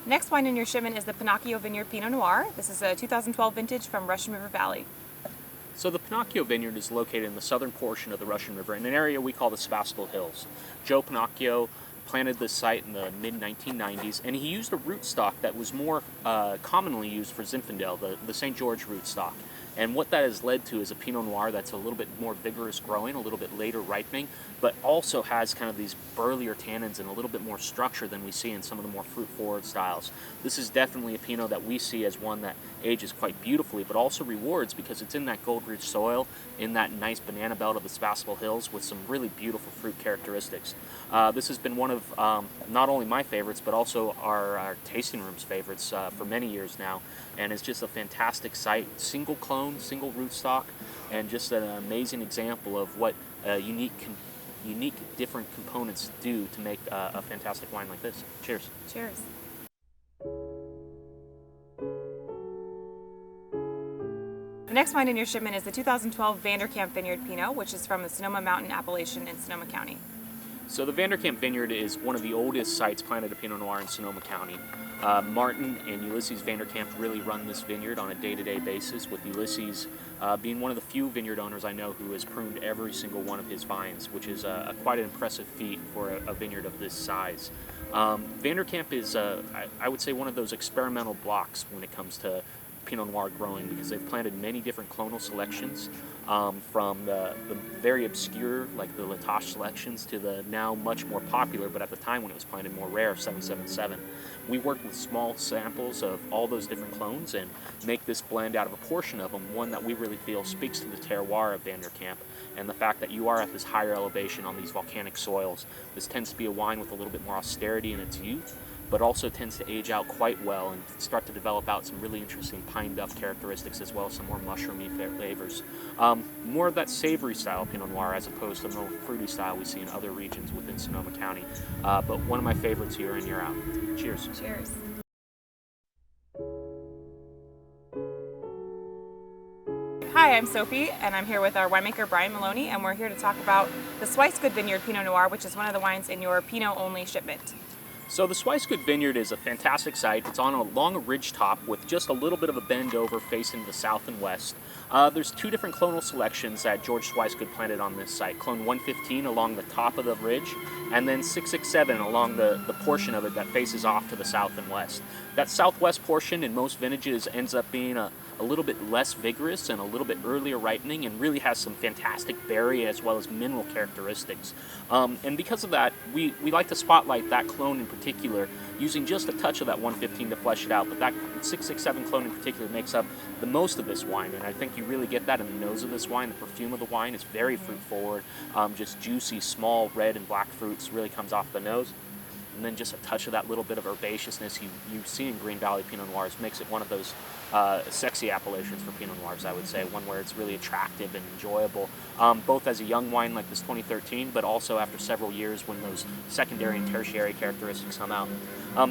Next wine in your shipment is the Pinot Vineyard Pinot Noir. This is a 2012 vintage from Russian River Valley. So the Pinot Vineyard is located in the southern portion of the Russian River in an area we call the Sebastopol Hills. Joe Pinocchio planted this site in the mid-1990s, and he used a rootstock that was more commonly used for Zinfandel, the St. George rootstock. And what that has led to is a Pinot Noir that's a little bit more vigorous growing, a little bit later ripening, but also has kind of these burlier tannins and a little bit more structure than we see in some of the more fruit-forward styles. This is definitely a Pinot that we see as one that ages quite beautifully, but also rewards because it's in that gold-rich soil, in that nice banana belt of the Sebastopol Hills with some really beautiful fruit characteristics. This has been one of not only my favorites, but also our tasting room's favorites for many years now, and it's just a fantastic site. Single clone, single rootstock, and just an amazing example of what unique different components do to make a fantastic wine like this. Cheers. Cheers. The next wine in your shipment is the 2012 Vanderkamp Vineyard Pinot, which is from the Sonoma Mountain appellation in Sonoma County. So the Vanderkamp Vineyard is one of the oldest sites planted of Pinot Noir in Sonoma County. Martin and Ulysses Vanderkamp really run this vineyard on a day-to-day basis, with Ulysses being one of the few vineyard owners I know who has pruned every single one of his vines, which is quite an impressive feat for a vineyard of this size. Vanderkamp is, I would say, one of those experimental blocks when it comes to Pinot Noir growing, because they've planted many different clonal selections, from the very obscure, like the Latache selections, to the now much more popular, but at the time when it was planted, more rare 777. We work with small samples of all those different clones and make this blend out of a portion of them, one that we really feel speaks to the terroir of Vanderkamp and the fact that you are at this higher elevation on these volcanic soils. This tends to be a wine with a little bit more austerity in its youth, but also tends to age out quite well and start to develop out some really interesting pine duff characteristics, as well as some more mushroomy flavors. More of that savory style Pinot Noir as opposed to the more fruity style we see in other regions within Sonoma County. But one of my favorites year in, year out. Cheers. Cheers. Hi, I'm Sophie, and I'm here with our winemaker Brian Maloney, and we're here to talk about the Swicegood Vineyard Pinot Noir, which is one of the wines in your Pinot-only shipment. So the Swicegood Vineyard is a fantastic site. It's on a long ridge top with just a little bit of a bend over facing the south and west. There's two different clonal selections that George Swicegood planted on this site. Clone 115 along the top of the ridge, and then 667 along the portion of it that faces off to the south and west. That southwest portion in most vintages ends up being a little bit less vigorous and a little bit earlier ripening, and really has some fantastic berry as well as mineral characteristics. And because of that, we like to spotlight that clone in particular, using just a touch of that 115 to flesh it out. But that 667 clone in particular makes up the most of this wine, and I think you really get that in the nose of this wine. The perfume of the wine is very fruit forward, just juicy, small red and black fruits really comes off the nose. And then just a touch of that little bit of herbaceousness you see in Green Valley Pinot Noirs makes it one of those sexy appellations for Pinot Noirs, I would say. One where it's really attractive and enjoyable, both as a young wine like this 2013, but also after several years when those secondary and tertiary characteristics come out.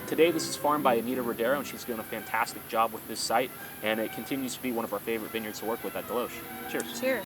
Today this is farmed by Anita Rodero, and she's doing a fantastic job with this site, and it continues to be one of our favorite vineyards to work with at DeLoach. Cheers. Cheers.